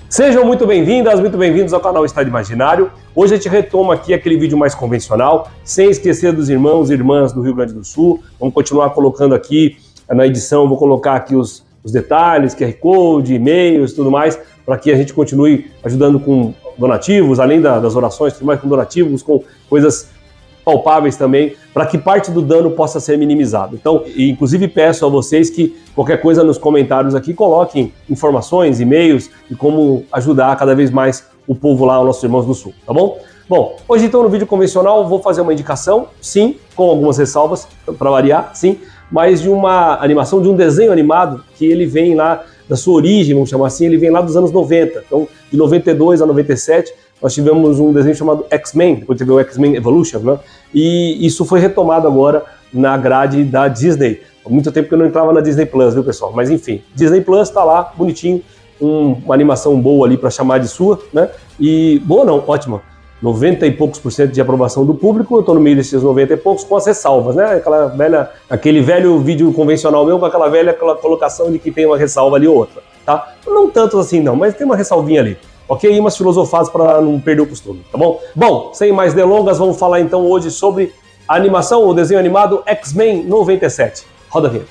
Sejam muito bem-vindas, muito bem-vindos ao canal Estado Imaginário. Hoje a gente retoma aqui aquele vídeo mais convencional, sem esquecer dos irmãos e irmãs do Rio Grande do Sul. Vamos continuar colocando aqui na edição, vou colocar aqui os detalhes, QR Code, e-mails e tudo mais, para que a gente continue ajudando com donativos, além das orações, tudo mais com donativos, com coisas palpáveis também, para que parte do dano possa ser minimizado. Então, inclusive peço a vocês que qualquer coisa nos comentários aqui coloquem informações, e-mails e como ajudar cada vez mais o povo lá, os nossos irmãos do Sul, tá bom? Bom, hoje então no vídeo convencional vou fazer uma indicação, sim, com algumas ressalvas, para variar, sim, mas de uma animação, de um desenho animado que ele vem lá da sua origem, vamos chamar assim, ele vem lá dos anos 90, então de 92 a 97, nós tivemos um desenho chamado X-Men, depois teve o X-Men Evolution, né? E isso foi retomado agora na grade da Disney. Há muito tempo que eu não entrava na Disney Plus, viu, pessoal? Mas enfim, Disney Plus tá lá, bonitinho, uma animação boa ali para chamar de sua, né? E boa não, ótima. 90 e poucos % de aprovação do público, eu tô no meio desses 90 e poucos com as ressalvas, né? Aquele velho vídeo convencional meu com aquela colocação de que tem uma ressalva ali ou outra, tá? Não tanto assim não, mas tem uma ressalvinha ali. Ok? E umas filosofadas para não perder o costume, tá bom? Bom, sem mais delongas, vamos falar então hoje sobre a animação, o desenho animado X-Men 97. Roda a vinheta.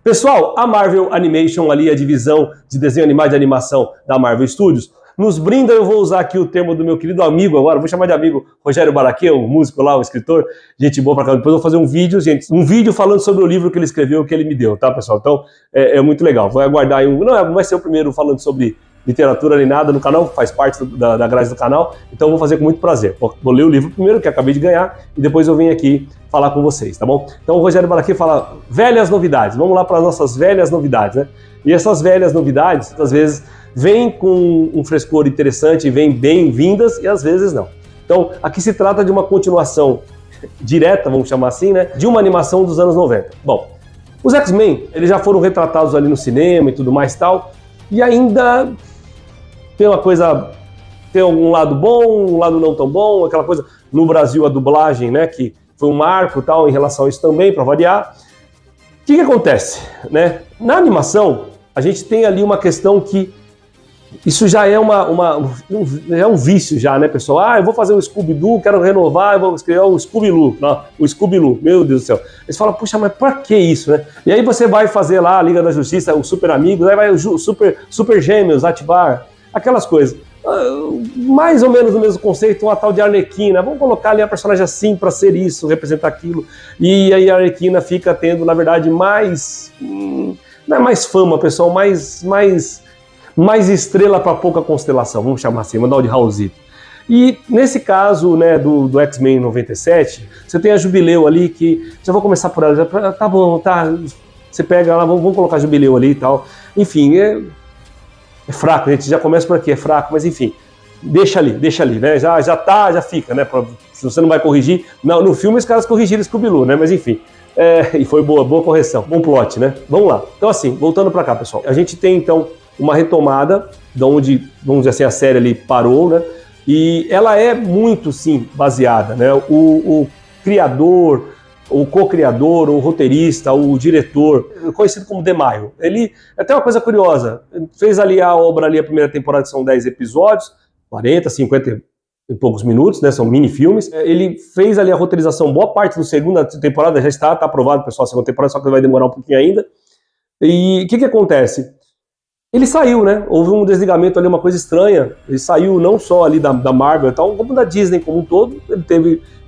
Pessoal, a Marvel Animation ali, a divisão de desenho animado e animação da Marvel Studios, nos brinda, eu vou usar aqui o termo do meu querido amigo agora, vou chamar de amigo Rogério Baraquê, o músico lá, o escritor, gente boa pra cá. Depois eu vou fazer um vídeo, gente, um vídeo falando sobre o livro que ele escreveu, que ele me deu, tá, pessoal? Então, é muito legal. Vou aguardar aí não vai ser o primeiro falando sobre literatura nem nada no canal, faz parte da grade do canal, então eu vou fazer com muito prazer. Vou ler o livro primeiro, que acabei de ganhar, e depois eu venho aqui falar com vocês, tá bom? Então o Rogério Baraquê fala velhas novidades, vamos lá para as nossas velhas novidades, né? E essas velhas novidades, às vezes, vêm com um frescor interessante, vêm bem-vindas e às vezes não. Então, aqui se trata de uma continuação direta, vamos chamar assim, né, de uma animação dos anos 90. Bom, os X-Men, eles já foram retratados ali no cinema e tudo mais tal, e ainda tem uma coisa, tem um lado bom, um lado não tão bom, aquela coisa, no Brasil a dublagem, né, que foi um marco tal em relação a isso também, para variar. O que acontece, né? Na animação, a gente tem ali uma questão que isso já é é um vício já, né, pessoal? Ah, eu vou fazer um Scooby-Doo, quero renovar, eu vou escrever o Scooby-Loo. Não, o Scooby-Loo, meu Deus do céu. Eles falam, puxa, mas pra que isso, né? E aí você vai fazer lá a Liga da Justiça, o Super Amigos, aí vai o Super Gêmeos, ativar, aquelas coisas. Mais ou menos o mesmo conceito, uma tal de Arlequina. Vamos colocar ali a personagem assim para ser isso, representar aquilo. E aí a Arlequina fica tendo, na verdade, mais... não é mais fama, pessoal, mais estrela para pouca constelação, vamos chamar assim, mandar o de Raulzito. E nesse caso, né, do X-Men 97, você tem a Jubileu ali, que já vou começar por ela, já, tá bom, tá, você pega lá, vamos colocar a Jubileu ali e tal. Enfim, é fraco, a gente já começa por aqui, é fraco, mas enfim, deixa ali, né, já fica, né, se você não vai corrigir, não, no filme os caras corrigiram Scooby-Doo, né, mas enfim. E foi boa correção, bom plot, né? Vamos lá. Então assim, voltando para cá, pessoal, a gente tem então uma retomada de onde, vamos dizer assim, a série ali parou, né? E ela é muito, sim, baseada, né? O criador, o co-criador, o roteirista, o diretor, conhecido como DeMaio, ele, até uma coisa curiosa, fez ali a obra ali, a primeira temporada, que são 10 episódios, 40, 50 e poucos minutos, né? São mini-filmes. Ele fez ali a roteirização, boa parte da segunda temporada já está aprovado, pessoal, a segunda temporada, só que vai demorar um pouquinho ainda. E o que acontece? Ele saiu, né? Houve um desligamento ali, uma coisa estranha. Ele saiu não só ali da Marvel e tal, como da Disney como um todo.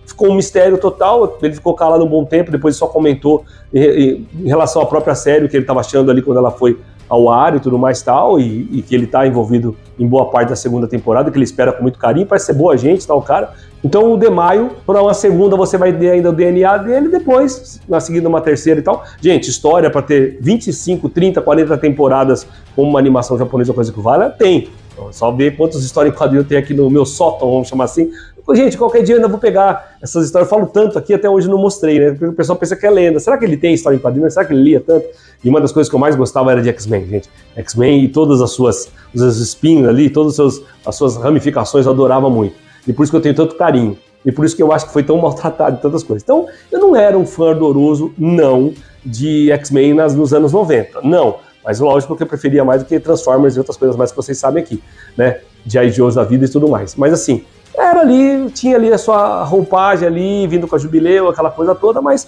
Ficou um mistério total, ele ficou calado um bom tempo, depois só comentou em relação à própria série, o que ele estava achando ali quando ela foi ao ar e tudo mais tal, e que ele está envolvido em boa parte da segunda temporada, que ele espera com muito carinho, parece ser boa gente, tal, cara. Então o DeMaio, para uma segunda você vai ter ainda o DNA dele, depois, na seguida uma terceira e tal. Gente, história para ter 25, 30, 40 temporadas como uma animação japonesa, coisa que vale, tem. Então, só ver quantas histórias em quadrinho tem aqui no meu sótão, vamos chamar assim. Gente, qualquer dia eu ainda vou pegar essas histórias. Eu falo tanto aqui, até hoje não mostrei, né? Porque o pessoal pensa que é lenda. Será que ele tem história em quadrinho? Será que ele lia tanto? E uma das coisas que eu mais gostava era de X-Men, gente. X-Men e todas os espinhos ali, todas as suas ramificações eu adorava muito. E por isso que eu tenho tanto carinho. E por isso que eu acho que foi tão maltratado em tantas coisas. Então, eu não era um fã ardoroso, não, de X-Men nos anos 90, não. Mas lógico que eu preferia mais do que Transformers e outras coisas mais que vocês sabem aqui, né? De G.I. Joes da vida e tudo mais. Mas assim, era ali, tinha ali a sua roupagem ali, vindo com a Jubileu, aquela coisa toda, mas,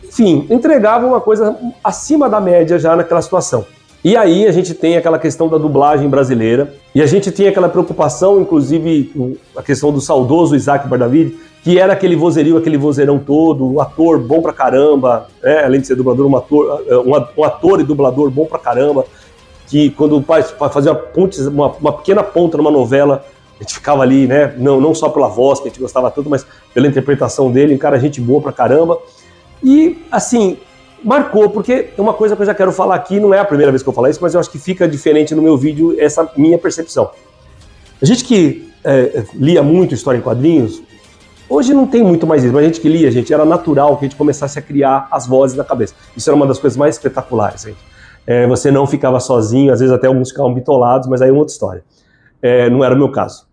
enfim, entregava uma coisa acima da média já naquela situação. E aí a gente tem aquela questão da dublagem brasileira, e a gente tem aquela preocupação, inclusive, a questão do saudoso Isaac Bardavid, que era aquele vozerio, aquele vozeirão todo, um ator bom pra caramba, né? Além de ser dublador, um ator e dublador bom pra caramba, que quando fazia uma pequena ponta numa novela, a gente ficava ali, né? Não só pela voz, que a gente gostava tanto, mas pela interpretação dele, um cara gente boa pra caramba. E, assim, marcou, porque é uma coisa que eu já quero falar aqui, não é a primeira vez que eu falo isso, mas eu acho que fica diferente no meu vídeo essa minha percepção. A gente que lia muito história em quadrinhos, hoje não tem muito mais isso, mas a gente que lia, gente, era natural que a gente começasse a criar as vozes na cabeça. Isso era uma das coisas mais espetaculares, gente. Você não ficava sozinho, às vezes até alguns ficavam bitolados, mas aí é uma outra história. Não era o meu caso.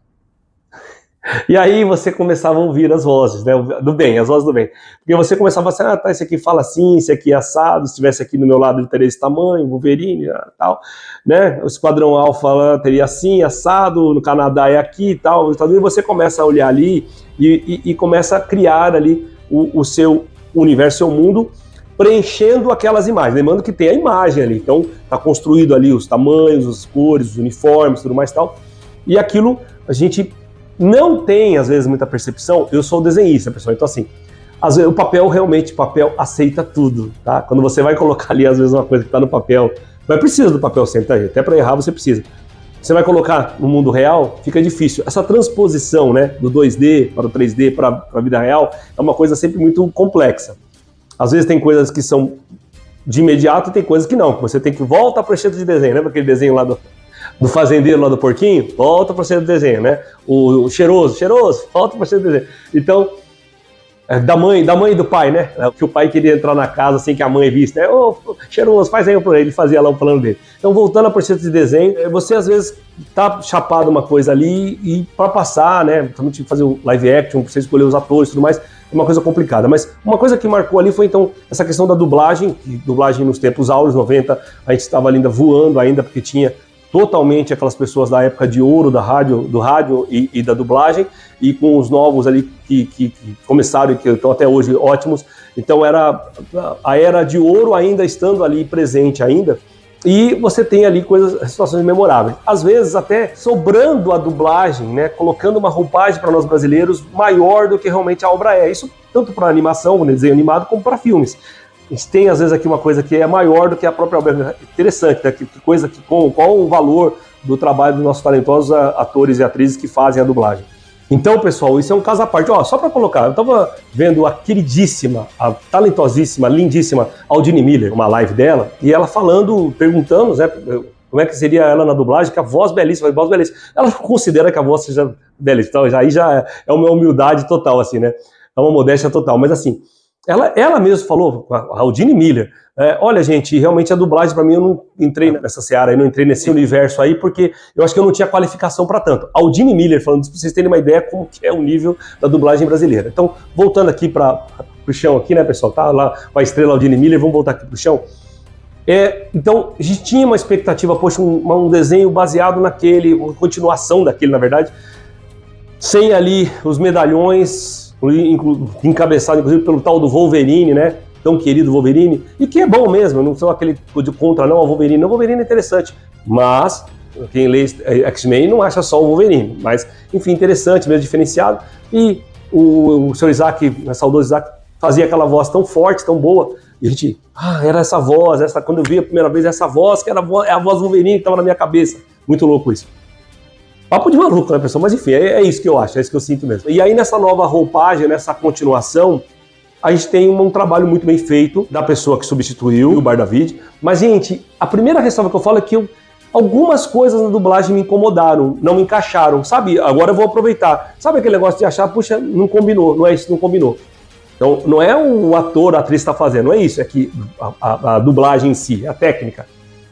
E aí você começava a ouvir as vozes, né, do bem, as vozes do bem. Porque você começava assim, tá, esse aqui fala assim, esse aqui é assado, se estivesse aqui no meu lado ele teria esse tamanho, Wolverine, tal, né, o Esquadrão Alpha teria assim, assado, no Canadá é aqui e tal, e você começa a olhar ali e começa a criar ali o seu universo, seu mundo, preenchendo aquelas imagens, lembrando que tem a imagem ali, então tá construído ali os tamanhos, as cores, os uniformes, tudo mais e tal, e aquilo a gente não tem, às vezes, muita percepção. Eu sou desenhista, pessoal, então assim, às vezes, o papel aceita tudo, tá? Quando você vai colocar ali, às vezes, uma coisa que tá no papel, mas precisa do papel sempre, tá? Até para errar você precisa. Você vai colocar no mundo real, fica difícil. Essa transposição, né, do 2D para o 3D para a vida real é uma coisa sempre muito complexa. Às vezes tem coisas que são de imediato e tem coisas que não, que você tem que voltar para o prancheta de desenho, lembra aquele desenho lá do fazendeiro lá do porquinho? Volta para o prancheta de desenho, né? O cheiroso, volta para o prancheta de desenho. Então, da mãe e do pai, né? Que o pai queria entrar na casa sem que a mãe visse, né? Ô, cheiroso, faz aí pra ele, fazia lá o plano dele. Então, voltando a prancheta de desenho, você às vezes tá chapado uma coisa ali e para passar, né? Também tinha que fazer o live action, pra você escolher os atores e tudo mais, é uma coisa complicada. Mas uma coisa que marcou ali foi, então, essa questão da dublagem, que dublagem nos tempos áureos, 90, a gente estava ainda voando ainda, porque tinha totalmente aquelas pessoas da época de ouro do rádio e da dublagem, e com os novos ali que começaram e que estão até hoje ótimos. Então era a era de ouro ainda estando ali presente ainda, e você tem ali situações memoráveis. Às vezes até sobrando a dublagem, né, colocando uma roupagem para nós brasileiros maior do que realmente a obra é. Isso tanto para animação, desenho animado, como para filmes. A gente tem, às vezes, aqui uma coisa que é maior do que a própria obra. Interessante, né? Qual o valor do trabalho dos nossos talentosos atores e atrizes que fazem a dublagem. Então, pessoal, isso é um caso à parte. Ó, só para colocar, eu estava vendo a queridíssima, a talentosíssima, lindíssima Aldine Miller, uma live dela, e ela perguntando, né, como é que seria ela na dublagem, que a voz belíssima, Ela considera que a voz seja belíssima, então aí já é uma humildade total, assim, né? É uma modéstia total, mas assim, ela mesma falou, a Aldine Miller, olha, gente, realmente a dublagem para mim, eu não entrei nessa seara, eu não entrei nesse universo aí, porque eu acho que eu não tinha qualificação para tanto. A Aldine Miller falando isso, para vocês terem uma ideia como que é o nível da dublagem brasileira. Então, voltando aqui para o chão aqui, né, pessoal, tá lá com a estrela Aldine Miller, vamos voltar aqui para o chão. Então, a gente tinha uma expectativa, poxa, um desenho baseado naquele, uma continuação daquele, na verdade, sem ali os medalhões, encabeçado inclusive pelo tal do Wolverine, né? Tão querido Wolverine, e que é bom mesmo, eu não sou aquele de contra não ao Wolverine, o Wolverine é interessante, mas quem lê X-Men não acha só o Wolverine, mas enfim, interessante, mesmo diferenciado, e o Sr. Isaac, o saudoso Isaac, fazia aquela voz tão forte, tão boa, e a gente, era essa voz, quando eu vi a primeira vez essa voz, que era a voz do Wolverine que estava na minha cabeça, muito louco isso. Papo de maluco, né, pessoal? Mas enfim, é isso que eu acho, é isso que eu sinto mesmo. E aí nessa nova roupagem, nessa continuação, a gente tem um trabalho muito bem feito da pessoa que substituiu o Bardavid. Mas, gente, a primeira ressalva que eu falo é que algumas coisas na dublagem me incomodaram, não me encaixaram, sabe? Agora eu vou aproveitar. Sabe aquele negócio de achar, puxa, não combinou, não é isso, não combinou. Então, não é o ator, a atriz está fazendo, não é isso, é que a dublagem em si, a técnica,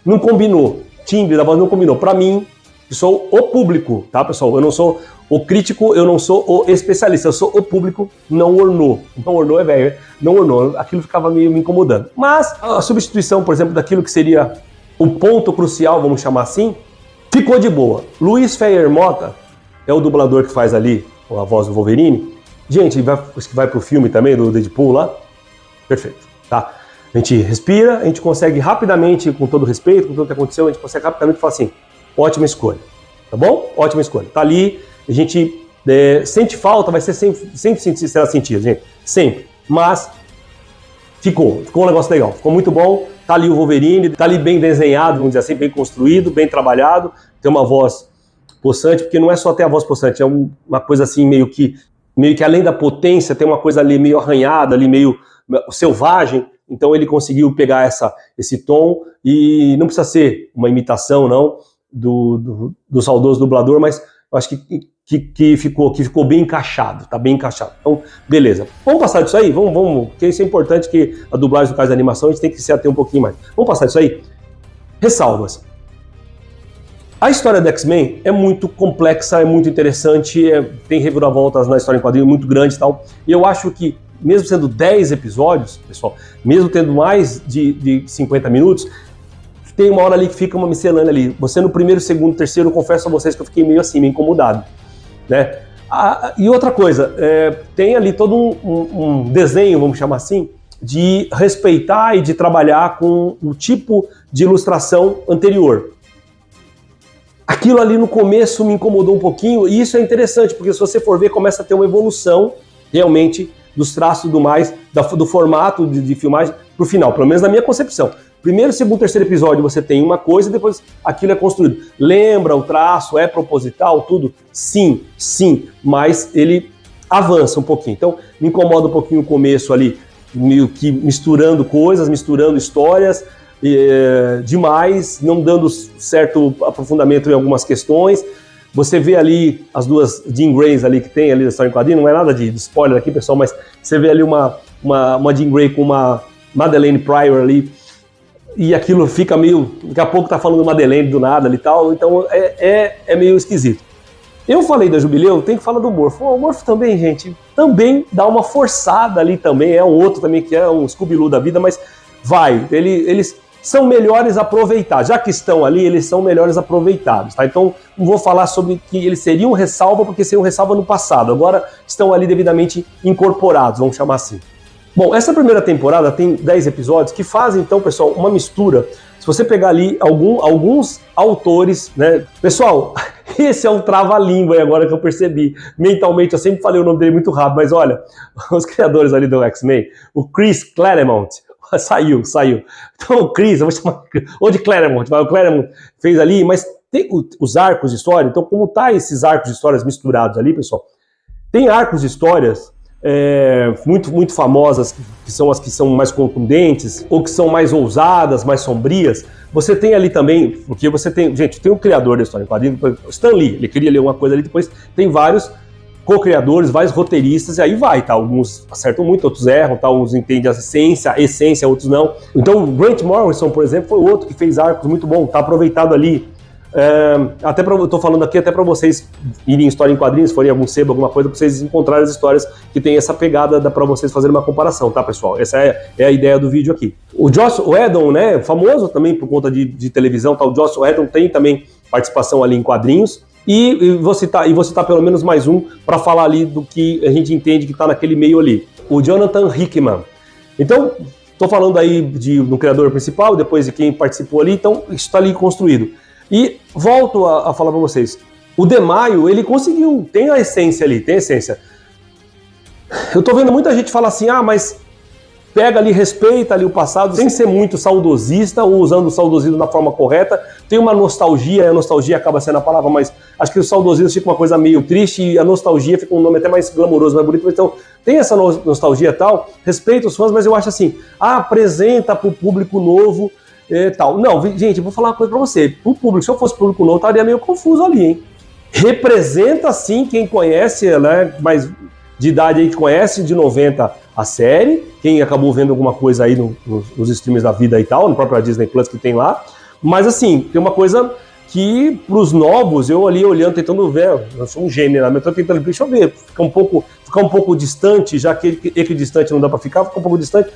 não combinou. Timbre da voz não combinou. Para mim, sou o público, tá, pessoal? Eu não sou o crítico, eu não sou o especialista, eu sou o público, não ornou. Não ornou é velho, não ornou. Aquilo ficava meio me incomodando. Mas a substituição, por exemplo, daquilo que seria o ponto crucial, vamos chamar assim, ficou de boa. Luiz Feyer Mota é o dublador que faz ali a voz do Wolverine. Gente, que vai pro filme também, do Deadpool lá. Perfeito, tá? A gente respira, a gente consegue rapidamente, com todo respeito, com tudo que aconteceu, a gente consegue rapidamente falar assim, ótima escolha, tá bom? Ótima escolha. Tá ali, a gente sente falta, vai ser sempre será sentido, gente, sempre. Mas ficou um negócio legal, ficou muito bom. Tá ali o Wolverine, tá ali bem desenhado, vamos dizer assim, bem construído, bem trabalhado, tem uma voz possante, porque não é só ter a voz possante, é uma coisa assim meio que além da potência, tem uma coisa ali meio arranhada, ali meio selvagem. Então ele conseguiu pegar esse tom, e não precisa ser uma imitação não do saudoso dublador, mas eu acho que ficou bem encaixado, tá bem encaixado. Então, beleza. Vamos passar disso aí? Vamos, porque isso é importante, que a dublagem, no caso da animação, a gente tem que se ater um pouquinho mais. Vamos passar disso aí? Ressalvas. A história do X-Men é muito complexa, é muito interessante, tem reviravoltas na história em quadrinho muito grande e tal, e eu acho que, mesmo sendo 10 episódios, pessoal, mesmo tendo mais de 50 minutos, tem uma hora ali que fica uma miscelânea ali. Você no primeiro, segundo, terceiro, eu confesso a vocês que eu fiquei meio assim, meio incomodado, né? E outra coisa, tem ali todo um desenho, vamos chamar assim, de respeitar e de trabalhar com o tipo de ilustração anterior. Aquilo ali no começo me incomodou um pouquinho, e isso é interessante, porque se você for ver, começa a ter uma evolução, realmente, dos traços e do mais, do formato de filmagem pro final, pelo menos na minha concepção. Primeiro, segundo, terceiro episódio você tem uma coisa e depois aquilo é construído. Lembra o traço, é proposital, tudo? Sim, mas ele avança um pouquinho. Então, me incomoda um pouquinho o começo ali, meio que misturando coisas, misturando histórias, demais, não dando certo aprofundamento em algumas questões. Você vê ali as duas Jean Greys ali que tem ali na história em quadrinho, não é nada de spoiler aqui, pessoal, mas você vê ali uma Jean Grey com uma Madeleine Pryor ali, e aquilo fica meio, daqui a pouco tá falando Madeleine do nada ali e tal, então é meio esquisito. Eu falei da Jubileu, tem que falar do Morph. O Morph também, gente, também dá uma forçada ali também, é um outro também que é um Scooby-Doo da vida, mas eles são melhores aproveitados. Já que estão ali, eles são melhores aproveitados, tá? Então, não vou falar sobre que eles seriam ressalva, porque seriam ressalva no passado. Agora, estão ali devidamente incorporados, vamos chamar assim. Bom, essa primeira temporada tem 10 episódios que fazem, então, pessoal, uma mistura. Se você pegar ali alguns autores, né? Pessoal, esse é um trava-língua aí agora que eu percebi. Mentalmente, eu sempre falei o nome dele muito rápido, mas olha, os criadores ali do X-Men, o Chris Claremont, Saiu. Então o Chris, eu vou chamar ou de Claremont, o Claremont fez ali, mas tem os arcos de história. Então, como tá esses arcos de histórias misturados ali, pessoal, tem arcos de histórias muito famosas, que são as que são mais contundentes, ou que são mais ousadas, mais sombrias. Você tem ali também, porque você tem, gente, tem um criador da história em quadrinhos, Stan Lee, ele queria ler uma coisa ali, depois tem vários co-criadores, vários roteiristas, e aí vai, tá? Alguns acertam muito, outros erram, tá? Uns entendem a essência, outros não. Então, o Grant Morrison, por exemplo, foi outro que fez arcos muito bom, tá aproveitado ali. Eu tô falando aqui até para vocês irem em história em quadrinhos, se forem algum sebo, alguma coisa, para vocês encontrarem as histórias que tem essa pegada, dá para vocês fazerem uma comparação, tá, pessoal? Essa é a ideia do vídeo aqui. O Joss Whedon, né, famoso também por conta de televisão, tá? O Joss Whedon tem também participação ali em quadrinhos. E vou citar pelo menos mais um para falar ali do que a gente entende que está naquele meio ali. O Jonathan Hickman. Então, estou falando aí do criador principal, depois de quem participou ali, então isso está ali construído. E volto a falar para vocês, o DeMaio, ele conseguiu, tem a essência ali, tem a essência. Eu estou vendo muita gente falar assim, mas pega ali, respeita ali o passado, sem ser muito saudosista, ou usando o saudosismo da forma correta. Tem uma nostalgia, a nostalgia acaba sendo a palavra, mas acho que o saudosismo fica uma coisa meio triste, e a nostalgia fica um nome até mais glamouroso, mais bonito. Então, tem essa nostalgia e tal, respeita os fãs, mas eu acho assim, apresenta para o público novo e tal. Não, gente, eu vou falar uma coisa para você. O público, se eu fosse público novo, estaria meio confuso ali, hein? Representa, sim, quem conhece, né, mais de idade aí que conhece, de 90 a série, quem acabou vendo alguma coisa aí nos streams da vida e tal, no próprio Disney Plus que tem lá, mas assim, tem uma coisa que pros novos, eu ali olhando, tentando ver, eu sou um gênio, né? Eu tô tentando, deixa eu ver, ficar um pouco distante, já que equidistante não dá para ficar um pouco distante.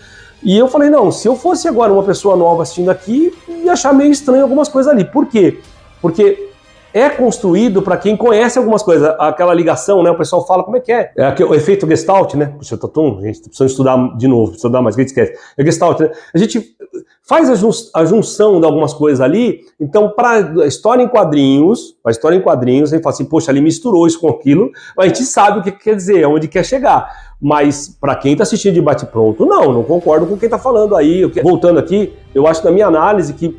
E eu falei, não, se eu fosse agora uma pessoa nova assistindo aqui, ia achar meio estranho algumas coisas ali. Por quê? Porque é construído para quem conhece algumas coisas, aquela ligação, né? O pessoal fala, como é que é? É o efeito Gestalt, né? Puxa, a gente precisa estudar de novo, precisa estudar mais, que a gente esquece. É Gestalt, né? A gente faz a junção de algumas coisas ali, então para a história em quadrinhos, a gente fala assim, poxa, ali misturou isso com aquilo, a gente sabe o que quer dizer, onde quer chegar. Mas para quem está assistindo de bate-pronto, não concordo com quem está falando aí. Voltando aqui, eu acho na minha análise que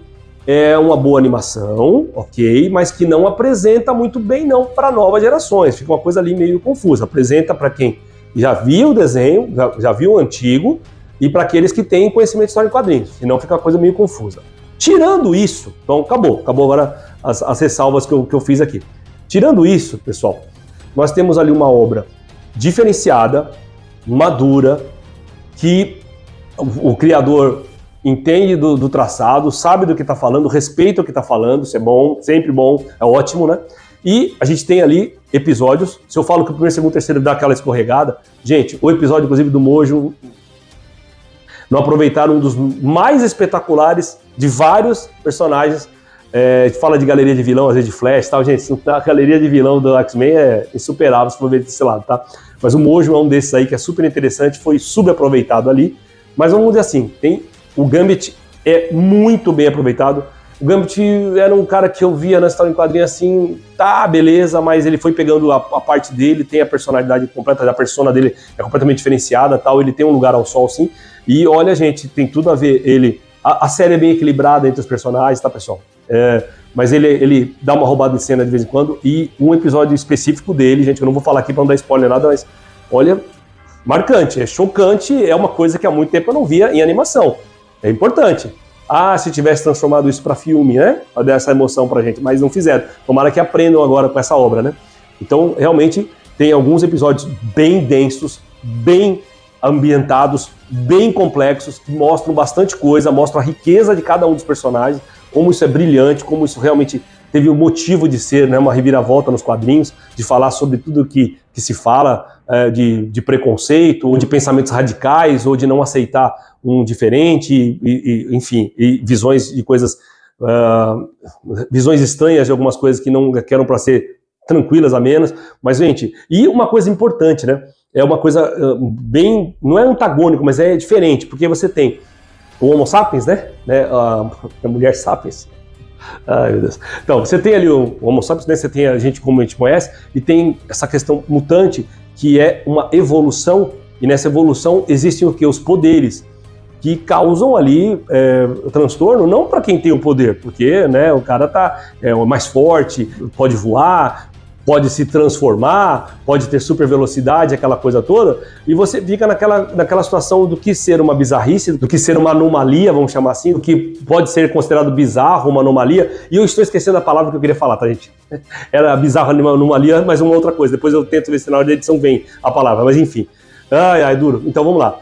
é uma boa animação, ok, mas que não apresenta muito bem não para novas gerações, fica uma coisa ali meio confusa. Apresenta para quem já viu o desenho, já viu o antigo, e para aqueles que têm conhecimento de história em quadrinhos, senão fica uma coisa meio confusa. Tirando isso, então acabou agora as ressalvas que eu fiz aqui. Tirando isso, pessoal, nós temos ali uma obra diferenciada, madura, que o criador entende do traçado, sabe do que está falando, respeita o que está falando, isso é bom, sempre bom, é ótimo, né? E a gente tem ali episódios, se eu falo que o primeiro, segundo, terceiro dá aquela escorregada, gente, o episódio, inclusive, do Mojo, não aproveitaram um dos mais espetaculares de vários personagens. A gente fala de galeria de vilão, às vezes de Flash e tal, gente, a galeria de vilão do X-Men é insuperável, se for ver desse lado, tá? Mas o Mojo é um desses aí que é super interessante, foi subaproveitado ali, mas vamos dizer assim, o Gambit é muito bem aproveitado. O Gambit era um cara que eu via na história em quadrinho assim, tá, beleza, mas ele foi pegando a parte dele, tem a personalidade completa, a persona dele é completamente diferenciada, tal, ele tem um lugar ao sol, sim. E olha, gente, tem tudo a ver, a série é bem equilibrada entre os personagens, tá, pessoal? Mas ele dá uma roubada de cena de vez em quando, e um episódio específico dele, gente, eu não vou falar aqui pra não dar spoiler nada, mas olha, marcante, é chocante, é uma coisa que há muito tempo eu não via em animação. É importante. Se tivesse transformado isso para filme, né? Pra dar essa emoção pra gente, mas não fizeram. Tomara que aprendam agora com essa obra, né? Então, realmente, tem alguns episódios bem densos, bem ambientados, bem complexos, que mostram bastante coisa, mostram a riqueza de cada um dos personagens, como isso é brilhante, como isso realmente teve o motivo de ser, né, uma reviravolta nos quadrinhos, de falar sobre tudo que se fala de preconceito, ou de pensamentos radicais, ou de não aceitar um diferente, enfim, e visões de coisas, visões estranhas de algumas coisas que não eram para ser tranquilas, amenas. Mas, gente, e uma coisa importante, né, é uma coisa bem, não é antagônico, mas é diferente, porque você tem o Homo sapiens, né, a mulher sapiens. Ai, meu Deus. Então, você tem ali o Homo sapiens, né? Você tem a gente como a gente conhece, e tem essa questão mutante, que é uma evolução, e nessa evolução existem o quê? Os poderes, que causam ali transtorno, não para quem tem o poder, porque, né, o cara é mais forte, pode voar, pode se transformar, pode ter super velocidade, aquela coisa toda, e você fica naquela situação do que ser uma bizarrice, do que ser uma anomalia, vamos chamar assim, do que pode ser considerado bizarro, uma anomalia, e eu estou esquecendo a palavra que eu queria falar, tá, gente? Era bizarro, anomalia, mas uma outra coisa, depois eu tento ver se na hora da edição vem a palavra, mas enfim. Duro. Então vamos lá.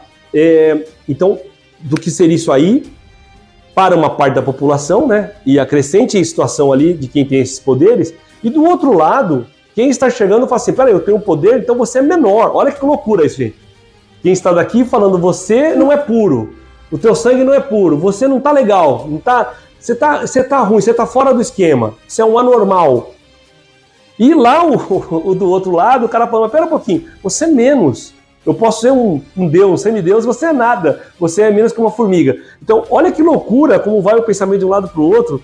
Então, do que seria isso aí, para uma parte da população, né, e a crescente situação ali de quem tem esses poderes, e do outro lado, quem está chegando fala assim, peraí, eu tenho poder, então você é menor. Olha que loucura isso, gente. Quem está daqui falando, você não é puro, o teu sangue não é puro, você não tá legal, você tá ruim, você tá fora do esquema, você é um anormal. E lá, o do outro lado, o cara fala, mas pera um pouquinho, você é menos. Eu posso ser um deus, um semideus, você é nada, você é menos que uma formiga. Então, olha que loucura como vai o pensamento de um lado para o outro,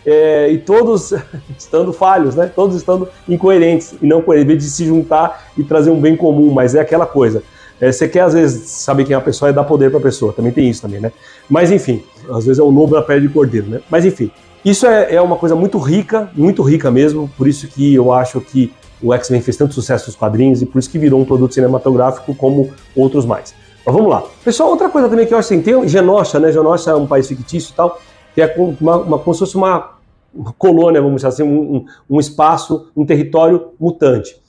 e todos estando falhos, né? Todos estando incoerentes e não coerentes, em vez de se juntar e trazer um bem comum, mas é aquela coisa. Você quer, às vezes, saber quem é a pessoa e dar poder para a pessoa, também tem isso também, né? Mas, enfim, às vezes é o lobo na pele de cordeiro, né? Mas, enfim, isso é uma coisa muito rica mesmo, por isso que eu acho que o X-Men fez tanto sucesso nos quadrinhos e por isso que virou um produto cinematográfico como outros mais. Mas vamos lá. Pessoal, outra coisa também que eu acho assim, tem Genosha, né? Genosha é um país fictício e tal, que é como se fosse uma colônia, vamos dizer assim, um espaço, um território mutante.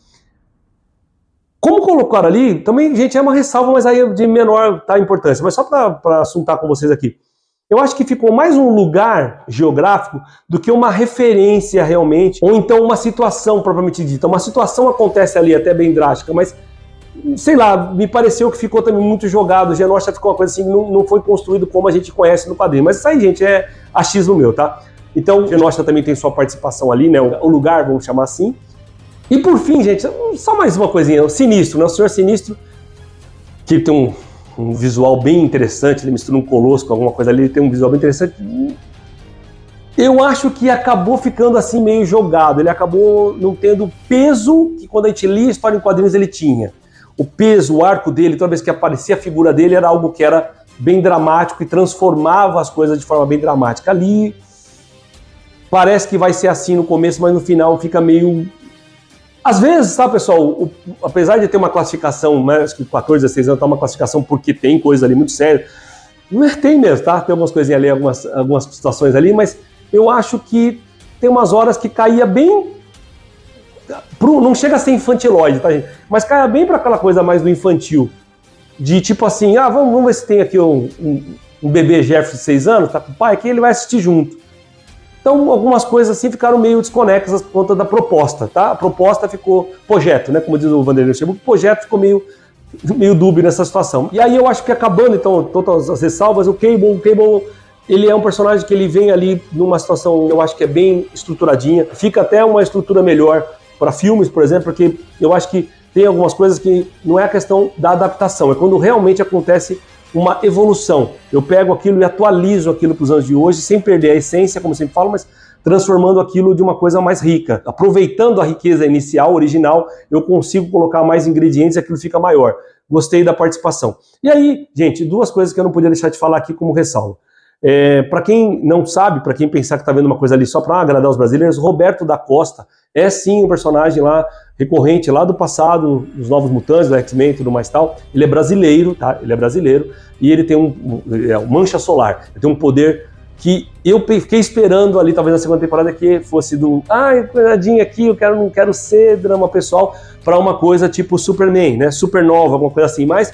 Como colocar ali, também, gente, é uma ressalva, mas aí é de menor importância. Mas só para assuntar com vocês aqui. Eu acho que ficou mais um lugar geográfico do que uma referência realmente, ou então uma situação propriamente dita. Uma situação acontece ali até bem drástica, mas sei lá, me pareceu que ficou também muito jogado. O Genosha ficou uma coisa assim, não foi construído como a gente conhece no quadrinho. Mas isso aí, gente, é achismo meu, tá? Então, o Genosha também tem sua participação ali, né? O lugar, vamos chamar assim. E por fim, gente, só mais uma coisinha. O Sinistro, né? O Senhor Sinistro, que tem um visual bem interessante, ele mistura um colosso com alguma coisa ali, ele tem um visual bem interessante. Eu acho que acabou ficando assim meio jogado, ele acabou não tendo o peso que quando a gente lia a história em quadrinhos ele tinha. O peso, o arco dele, toda vez que aparecia a figura dele era algo que era bem dramático e transformava as coisas de forma bem dramática. Ali parece que vai ser assim no começo, mas no final fica meio... Às vezes, sabe, pessoal, apesar de ter uma classificação, né, acho que 14, 16 anos tá uma classificação porque tem coisa ali muito séria, tem mesmo, tá? Tem algumas coisinhas ali, algumas situações ali, mas eu acho que tem umas horas que caía bem... Não chega a ser infantiloide, tá, gente? Mas caia bem para aquela coisa mais do infantil. De tipo assim, vamos ver se tem aqui um bebê Jefferson de 6 anos, tá com o pai, que ele vai assistir junto. Então, algumas coisas assim ficaram meio desconexas por conta da proposta, tá? A proposta ficou projeto, né? Como diz o Vanderlei Luxemburgo, o projeto ficou meio dúbio nessa situação. E aí eu acho que acabando, então, todas as ressalvas, o Cable, ele é um personagem que ele vem ali numa situação, eu acho que é bem estruturadinha, fica até uma estrutura melhor para filmes, por exemplo, porque eu acho que tem algumas coisas que não é a questão da adaptação, é quando realmente acontece uma evolução. Eu pego aquilo e atualizo aquilo para os anos de hoje, sem perder a essência, como eu sempre falo, mas transformando aquilo de uma coisa mais rica. Aproveitando a riqueza inicial, original, eu consigo colocar mais ingredientes e aquilo fica maior. Gostei da participação. E aí, gente, duas coisas que eu não podia deixar de falar aqui como ressalva. Para quem não sabe, para quem pensar que está vendo uma coisa ali só para agradar os brasileiros, Roberto da Costa é sim um personagem lá recorrente lá do passado, dos Novos Mutantes, do X-Men e tudo mais tal. Ele é brasileiro, tá? Ele é brasileiro e ele tem um mancha solar. Ele tem um poder que eu fiquei esperando ali, talvez na segunda temporada, que fosse coisadinha aqui, não quero ser drama pessoal, para uma coisa tipo Superman, né? Supernova, alguma coisa assim, mas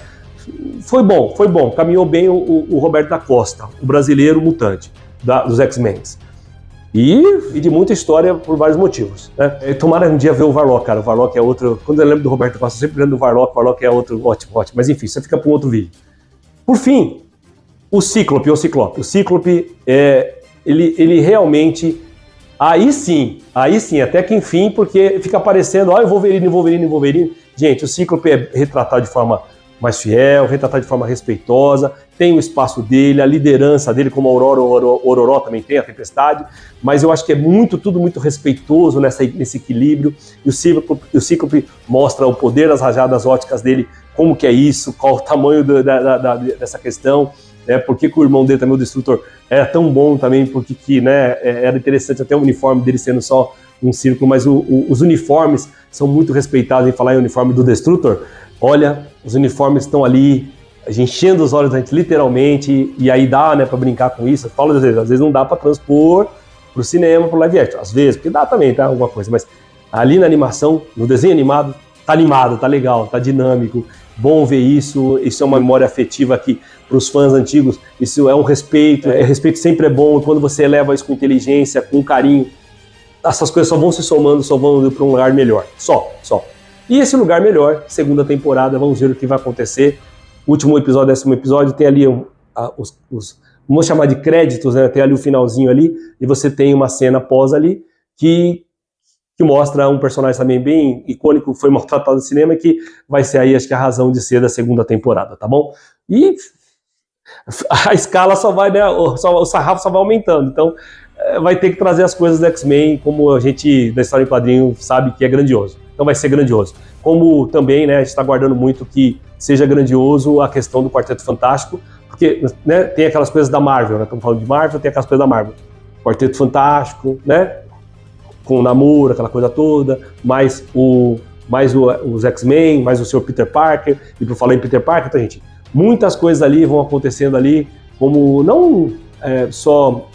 foi bom, caminhou bem o Roberto da Costa, o brasileiro mutante dos X-Men. E de muita história por vários motivos, né? Tomara um dia ver o Warlock, cara. O Warlock é outro. Quando eu lembro do Roberto da Costa, eu sempre lembro do Warlock. O Warlock é outro ótimo. Mas enfim, isso fica para um outro vídeo. Por fim, o Cíclope, O Cíclope, ele realmente. Aí sim, até que enfim, porque fica aparecendo, Wolverine. Gente, o Cíclope é retratado de forma mais fiel, retratado de forma respeitosa, tem o espaço dele, a liderança dele, como a Ororó também tem, a Tempestade, mas eu acho que é tudo muito respeitoso nesse equilíbrio, e o Cíclope mostra o poder das rajadas óticas dele, como que é isso, qual o tamanho dessa questão, né, por que o irmão dele também, o Destrutor, era tão bom também, porque que, né, era interessante até o uniforme dele sendo só um círculo, mas os uniformes são muito respeitados. Em falar em uniforme do Destrutor, olha, os uniformes estão ali, enchendo os olhos da gente, literalmente, e aí dá, né, pra brincar com isso. Eu falo às vezes não dá pra transpor pro cinema, pro live action, às vezes, porque dá também, tá, alguma coisa, mas ali na animação, no desenho animado, tá legal, tá dinâmico, bom ver isso é uma memória afetiva aqui pros fãs antigos, isso é um respeito, respeito sempre é bom, quando você eleva isso com inteligência, com carinho, essas coisas só vão se somando, só vão indo pra um lugar melhor, só. E esse lugar melhor, segunda temporada, vamos ver o que vai acontecer. Último episódio, 10º episódio, tem ali vamos chamar de créditos, né? Tem ali o finalzinho ali, e você tem uma cena pós ali, que mostra um personagem também bem icônico, foi maltratado no cinema, que vai ser aí, acho que a razão de ser da segunda temporada, tá bom? E a escala só vai, né? O sarrafo só vai aumentando, então vai ter que trazer as coisas do X-Men, como a gente, da história em quadrinho, sabe que é grandioso. Então vai ser grandioso. Como também, né, a gente está aguardando muito que seja grandioso a questão do Quarteto Fantástico, porque, né, tem aquelas coisas da Marvel, né? Estamos falando de Marvel, tem aquelas coisas da Marvel. Quarteto Fantástico, né? Com o Namor, aquela coisa toda, mais os X-Men, mais o Sr. Peter Parker, e por falar em Peter Parker, então, gente, muitas coisas ali vão acontecendo ali, como não só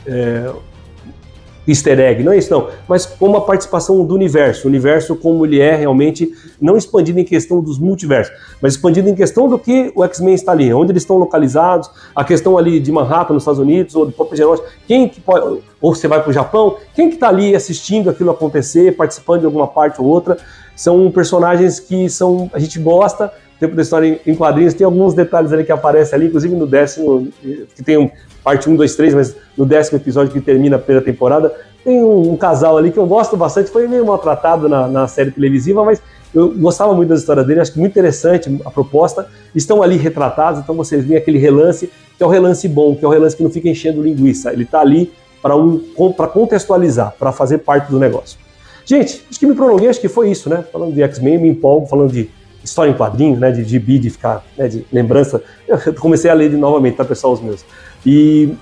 easter egg, não é isso não, mas como a participação do universo, o universo como ele é realmente, não expandido em questão dos multiversos, mas expandido em questão do que o X-Men está ali, onde eles estão localizados, a questão ali de Manhattan, nos Estados Unidos, ou do próprio Jerónimo, quem que pode, ou você vai para o Japão, quem que está ali assistindo aquilo acontecer, participando de alguma parte ou outra, são personagens que a gente gosta. Tempo da história em quadrinhos, tem alguns detalhes ali que aparecem ali, inclusive no 10º, que tem parte 1, 2, 3, mas no 10º episódio que termina a primeira temporada, tem um casal ali que eu gosto bastante, foi meio maltratado na série televisiva, mas eu gostava muito das histórias dele, acho que muito interessante a proposta, estão ali retratados, então vocês veem aquele relance, que é o relance bom, que é o relance que não fica enchendo linguiça, ele está ali para contextualizar, para fazer parte do negócio. Gente, acho que me prolonguei, acho que foi isso, né? Falando de X-Men, me empolgo, falando de história em quadrinho, né, de gibi, de ficar, né, de lembrança. Eu comecei a ler novamente, tá, pessoal, os meus. E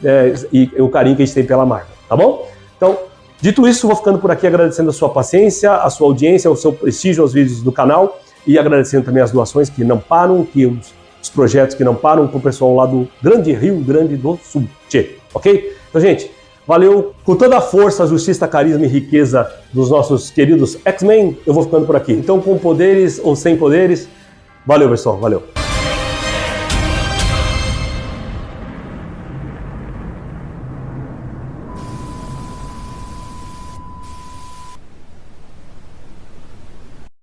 o carinho que a gente tem pela Marvel, tá bom? Então, dito isso, vou ficando por aqui agradecendo a sua paciência, a sua audiência, o seu prestígio aos vídeos do canal e agradecendo também as doações que não param, os projetos que não param com o pessoal lá do Grande Rio Grande do Sul, ok? Então, gente, valeu com toda a força, justiça, carisma e riqueza dos nossos queridos X-Men. Eu vou ficando por aqui. Então, com poderes ou sem poderes, valeu, pessoal. Valeu.